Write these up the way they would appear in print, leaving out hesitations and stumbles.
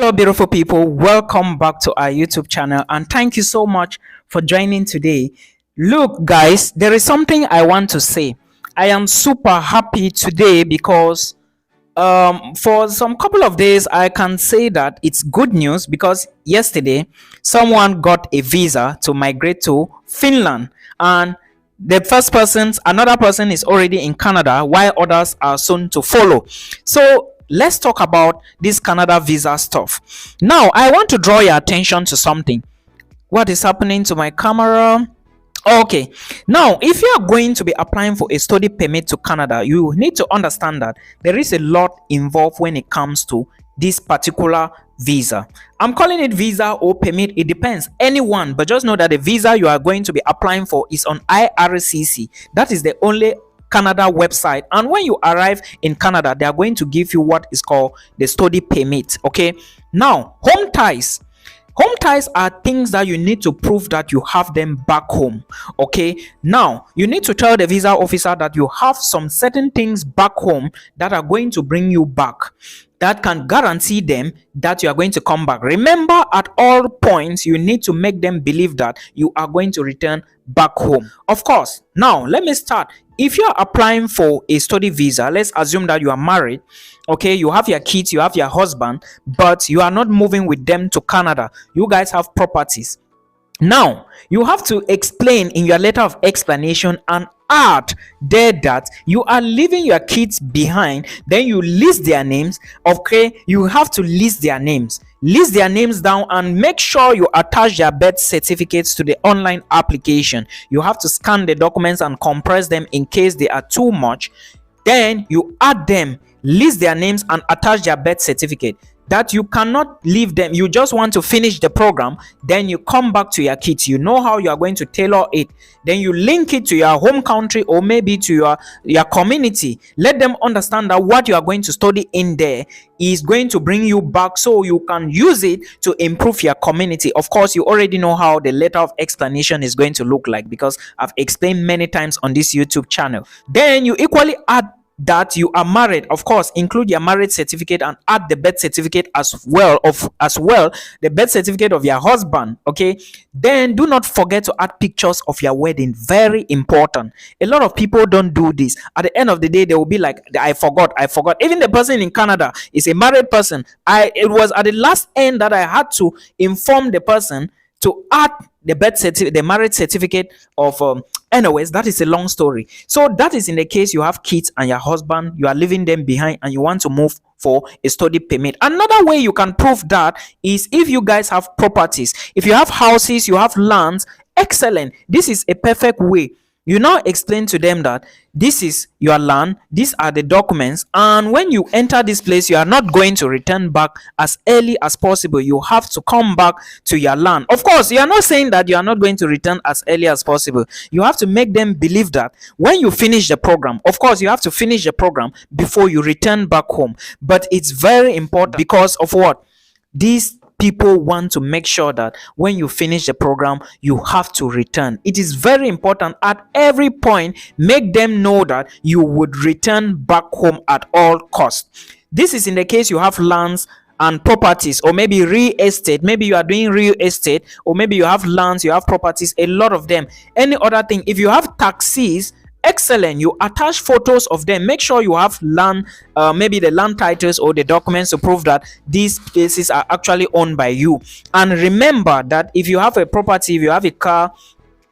Hello, beautiful people. Welcome back to our YouTube channel, and thank you so much for joining today. Look, guys, there is something I want to say. I am super happy today because for some couple of days I can say that it's good news because yesterday someone got a visa to migrate to Finland, and another person is already in Canada, while others are soon to follow. So let's talk about this Canada visa stuff. Now, I want to draw your attention to something. What is happening to my camera? Okay, now if you are going to be applying for a study permit to Canada, you need to understand that there is a lot involved when it comes to this particular visa. I'm calling it visa or permit, it depends, anyone, but just know that the visa you are going to be applying for is on IRCC. That is the only Canada website, and when you arrive in Canada, they are going to give you what is called the study permit. Okay, now home ties are things that you need to prove that you have them back home. Okay, now you need to tell the visa officer that you have some certain things back home that are going to bring you back, that can guarantee them that you are going to come back. Remember, at all points you need to make them believe that you are going to return back home. Of course, now let me start. If you are applying for a study visa, let's assume that you are married. Okay, you have your kids, you have your husband, but you are not moving with them to Canada. You guys have properties. Now you have to explain in your letter of explanation and add there that you are leaving your kids behind. Then you list their names. Okay, you have to list their names down, and make sure you attach their birth certificates to the online application. You have to scan the documents and compress them in case they are too much. Then you add them, list their names, and attach their birth certificate. That you cannot leave them, you just want to finish the program, then you come back to your kids. You know how you are going to tailor it, then you link it to your home country or maybe to your community. Let them understand that what you are going to study in there is going to bring you back, so you can use it to improve your community. Of course, you already know how the letter of explanation is going to look like because I've explained many times on this YouTube channel. Then you equally add that you are married. Of course, include your marriage certificate and add the birth certificate as well, the birth certificate of your husband. Okay, then do not forget to add pictures of your wedding. Very important. A lot of people don't do this. At the end of the day, they will be like, I forgot. Even the person in Canada is a married person. It was at the last end that I had to inform the person to add the marriage certificate of anyways, that is a long story. So that is in the case you have kids and your husband, you are leaving them behind and you want to move for a study permit. Another way you can prove that is if you guys have properties. If you have houses, you have lands, excellent. This is a perfect way. You now explain to them that this is your land, these are the documents, and when you enter this place, you are not going to return back as early as possible. You have to come back to your land. Of course, you are not saying that you are not going to return as early as possible. You have to make them believe that when you finish the program, of course, you have to finish the program before you return back home. But it's very important because of what? These people want to make sure that when you finish the program, you have to return. It is very important at every point. Make them know that you would return back home at all costs. This is in the case you have lands and properties, or maybe real estate. Maybe you are doing real estate, or maybe you have lands, you have properties, a lot of them. Any other thing, if you have taxis, excellent, you attach photos of them. Make sure you have land, maybe the land titles or the documents to prove that these places are actually owned by you. And remember that if you have a property, if you have a car,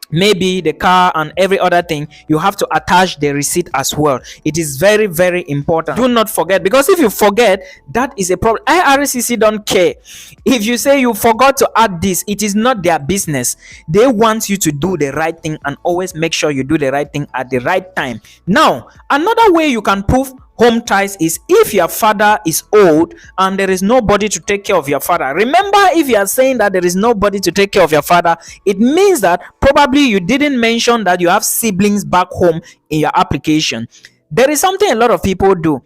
maybe the car and every other thing, you have to attach the receipt as well. It is very, very important. Do not forget, because if you forget, that is a problem. IRCC don't care if you say you forgot to add this. It is not their business. They want you to do the right thing, and always make sure you do the right thing at the right time. Now, another way you can prove home ties is if your father is old and there is nobody to take care of your father. Remember, if you are saying that there is nobody to take care of your father, it means that probably you didn't mention that you have siblings back home in your application. There is something a lot of people do.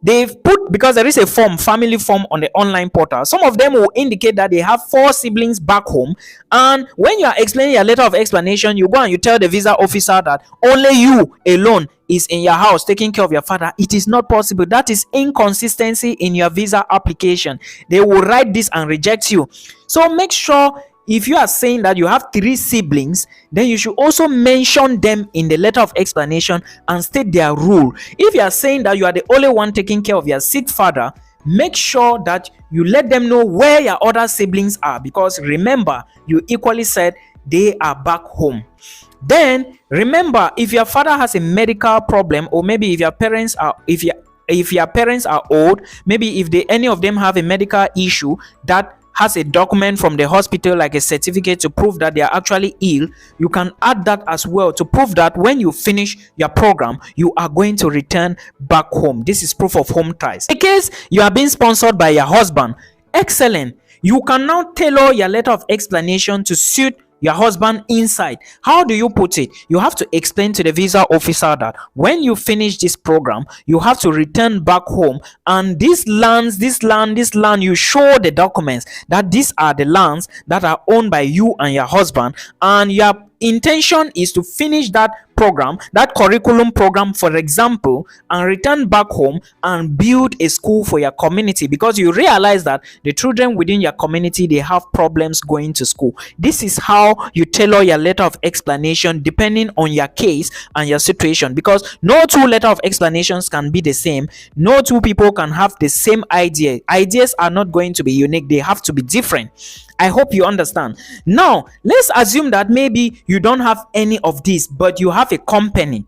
they've put, because there is a form, family form on the online portal, some of them will indicate that they have 4 siblings back home. And when you are explaining your letter of explanation, you go and you tell the visa officer that only you alone is in your house taking care of your father. It is not possible. That is inconsistency in your visa application. They will write this and reject you. So make sure, if you are saying that you have 3 siblings, then you should also mention them in the letter of explanation and state their role. If you are saying that you are the only one taking care of your sick father, make sure that you let them know where your other siblings are, because remember, you equally said they are back home. Then remember, if your father has a medical problem, or maybe if your parents are old, maybe if any of them have a medical issue that has a document from the hospital, like a certificate to prove that they are actually ill, you can add that as well to prove that when you finish your program, you are going to return back home. This is proof of home ties. In case you are being sponsored by your husband, excellent. You can now tailor your letter of explanation to suit your husband inside. How do you put it? You have to explain to the visa officer that when you finish this program, you have to return back home, and this land, you show the documents that these are the lands that are owned by you and your husband, and your intention is to finish that program, that curriculum program, for example, and return back home and build a school for your community, because you realize that the children within your community, they have problems going to school. This is how you tailor your letter of explanation depending on your case and your situation, because no 2 letter of explanations can be the same. No 2 people can have the same idea. Ideas are not going to be unique. They have to be different. I hope you understand. Now, let's assume that maybe you don't have any of this, but you have a company.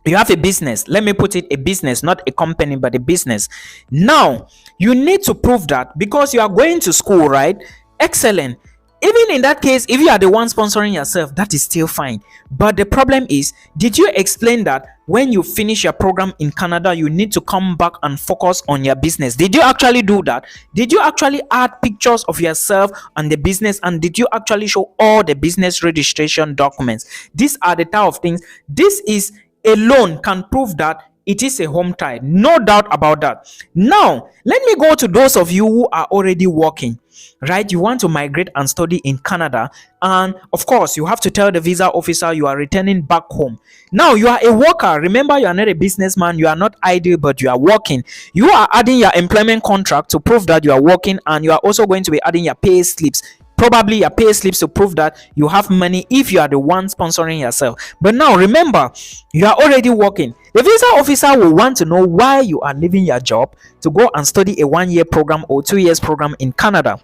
You have a business. Let me put it, a business, not a company, but a business. Now, you need to prove that because you are going to school, right? Excellent. Even in that case, if you are the one sponsoring yourself, that is still fine. But the problem is, did you explain that when you finish your program in Canada, you need to come back and focus on your business? Did you actually do that? Did you actually add pictures of yourself and the business? And did you actually show all the business registration documents? These are the type of things. This is alone can prove that it is a home tie. No doubt about that. Now, let me go to those of you who are already working, right? You want to migrate and study in Canada, and of course you have to tell the visa officer you are returning back home. Now, you are a worker. Remember, you are not a businessman. You are not idle, but you are working. You are adding your employment contract to prove that you are working, and you are also going to be adding your pay slips, probably your pay slips, to prove that you have money if you are the one sponsoring yourself. But now remember, you are already working. The visa officer will want to know why you are leaving your job to go and study a 1-year program or 2 years program in Canada.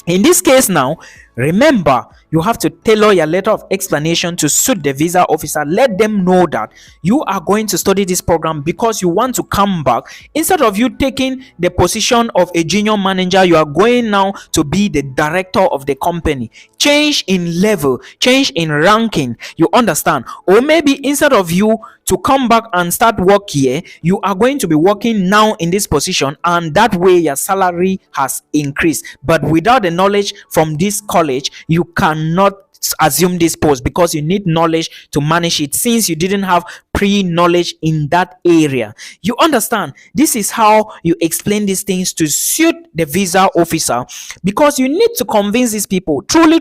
In this case now, remember, you have to tailor your letter of explanation to suit the visa officer. Let them know that you are going to study this program because you want to come back. Instead of you taking the position of a junior manager, you are going now to be the director of the company. Change in level, change in ranking, you understand? Or maybe instead of you to come back and start work here, you are going to be working now in this position, and that way your salary has increased. But without the knowledge from this college, you cannot assume this post because you need knowledge to manage it, since you didn't have pre-knowledge in that area. You understand? This is how you explain these things to suit the visa officer, because you need to convince these people. Truly,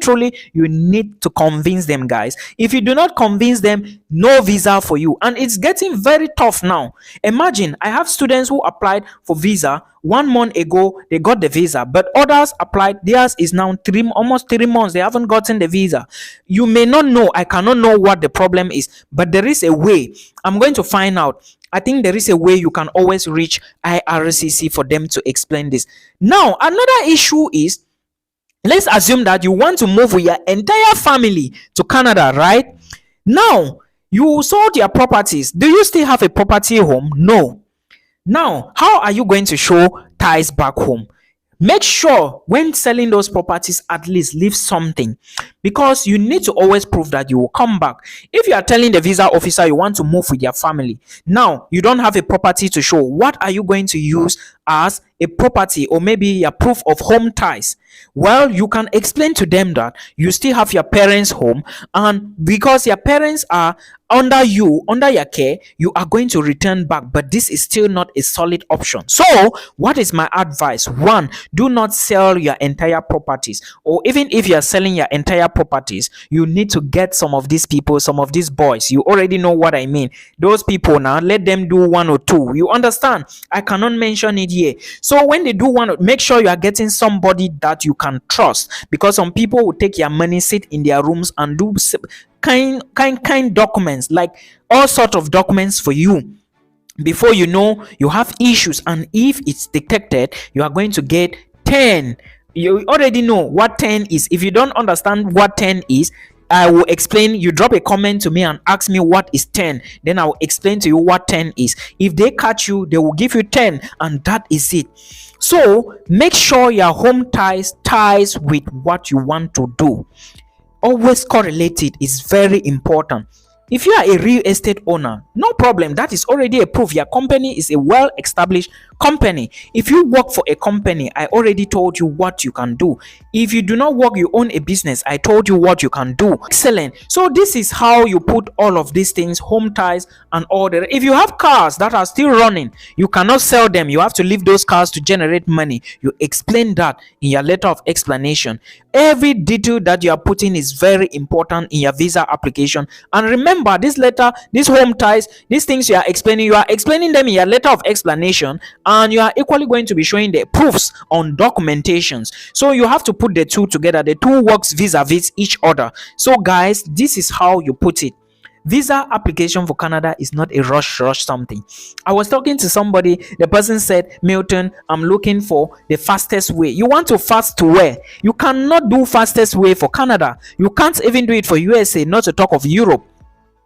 you need to convince them, guys. If you do not convince them, no visa for you. And it's getting very tough now. Imagine, I have students who applied for visa 1 month ago, they got the visa, but others applied, theirs is now almost 3 months, they haven't gotten the visa. You may not know, I cannot know what the problem is, but there is a way. I'm going to find out. I think there is a way you can always reach IRCC for them to explain this. Now, another issue is, let's assume that you want to move with your entire family to Canada, right? Now, you sold your properties. Do you still have a property home? No. Now, how are you going to show ties back home? Make sure when selling those properties, at least leave something. because you need to always prove that you will come back. If you are telling the visa officer you want to move with your family, now you don't have a property to show, what are you going to use as a property or maybe a proof of home ties? Well, you can explain to them that you still have your parents' home, and because your parents are under your care, you are going to return back, but this is still not a solid option. So what is my advice? One, do not sell your entire properties, or even if you are selling your entire properties, you need to get some of these people, some of these boys, you already know what I mean, those people. Now let them do one or two, you understand, I cannot mention it here. So when they do one, make sure you are getting somebody that you can trust, because some people will take your money, sit in their rooms and do kind documents, like all sort of documents for you. Before you know, you have issues, and if it's detected, you are going to get 10. You already know what 10 is. If you don't understand what 10 is, I will explain. You drop a comment to me and ask me what is 10, then I will explain to you what 10 is. If they catch you, they will give you 10, and that is it. So make sure your home ties with what you want to do. Always correlate it, is very important. If you are a real estate owner, no problem, that is already a proof your company is a well established company. If you work for a company, I already told you what you can do. If you do not work, you own a business, I told you what you can do. Excellent. So this is how you put all of these things, home ties and all that. If you have cars that are still running, you cannot sell them, you have to leave those cars to generate money. You explain that in your letter of explanation. Every detail that you are putting is very important in your visa application. And remember, this letter, these home ties, these things you are explaining them in your letter of explanation, and you are equally going to be showing the proofs on documentations. So you have to put the two together. The two works vis-a-vis each other. So guys, this is how you put it. Visa application for Canada is not a rush something. I was talking to somebody, the person said, Milton, I'm looking for the fastest way. You want to fast to where? You cannot do fastest way for Canada. You can't even do it for USA, not to talk of Europe.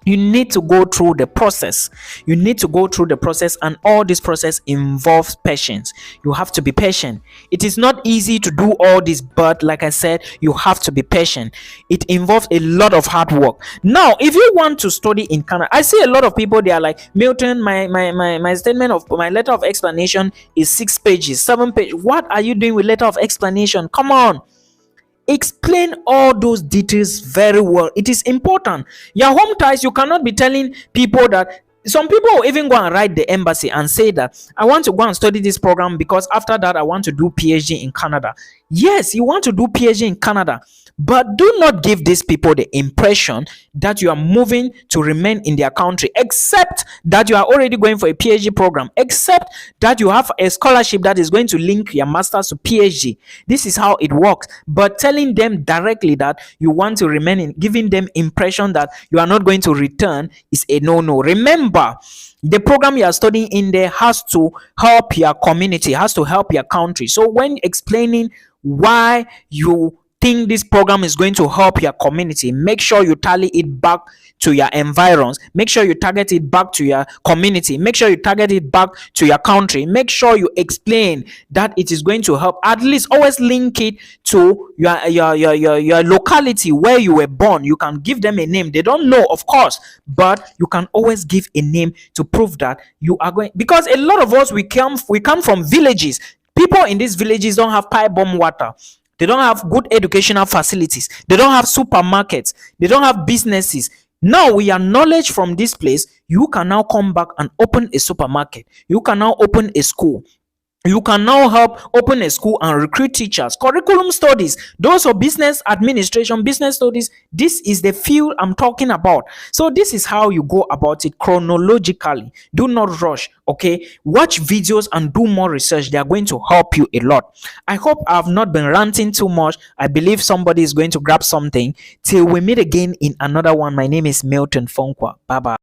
You need to go through the process. You need to go through the process, and all this process involves patience. You have to be patient. It is not easy to do all this, but like I said, you have to be patient. It involves a lot of hard work. Now, if you want to study in Canada, I see a lot of people, they are like, Milton, my statement of my letter of explanation is 6 pages, 7 pages. What are you doing with letter of explanation? Come on. Explain all those details very well. It is important. Your home ties, you cannot be telling people that. Some people will even go and write the embassy and say that I want to go and study this program because after that I want to do PhD in Canada. Yes, you want to do PhD in Canada, but do not give these people the impression that you are moving to remain in their country, except that you are already going for a PhD program, except that you have a scholarship that is going to link your master's to PhD. This is how it works. But telling them directly that you want to remain in, giving them impression that you are not going to return, is a no-no. Remember, the program you are studying in there has to help your community, has to help your country. So when explaining why you think this program is going to help your community, make sure you tally it back to your environs, make sure you target it back to your community, make sure you target it back to your country, make sure you explain that it is going to help. At least always link it to your locality where you were born. You can give them a name. They don't know, of course, but you can always give a name to prove that you are going, because a lot of us, we come from villages. People in these villages don't have pipe bomb water. They don't have good educational facilities. They don't have supermarkets. They don't have businesses. Now, with your knowledge from this place, you can now come back and open a supermarket. You can now open a school. You can now help open a school and recruit teachers. Curriculum studies, those are business administration, business studies. This is the field I'm talking about. So this is how you go about it chronologically. Do not rush, okay? Watch videos and do more research. They are going to help you a lot. I hope I have not been ranting too much. I believe somebody is going to grab something. Till we meet again in another one. My name is Milton Fonkwa. Bye-bye.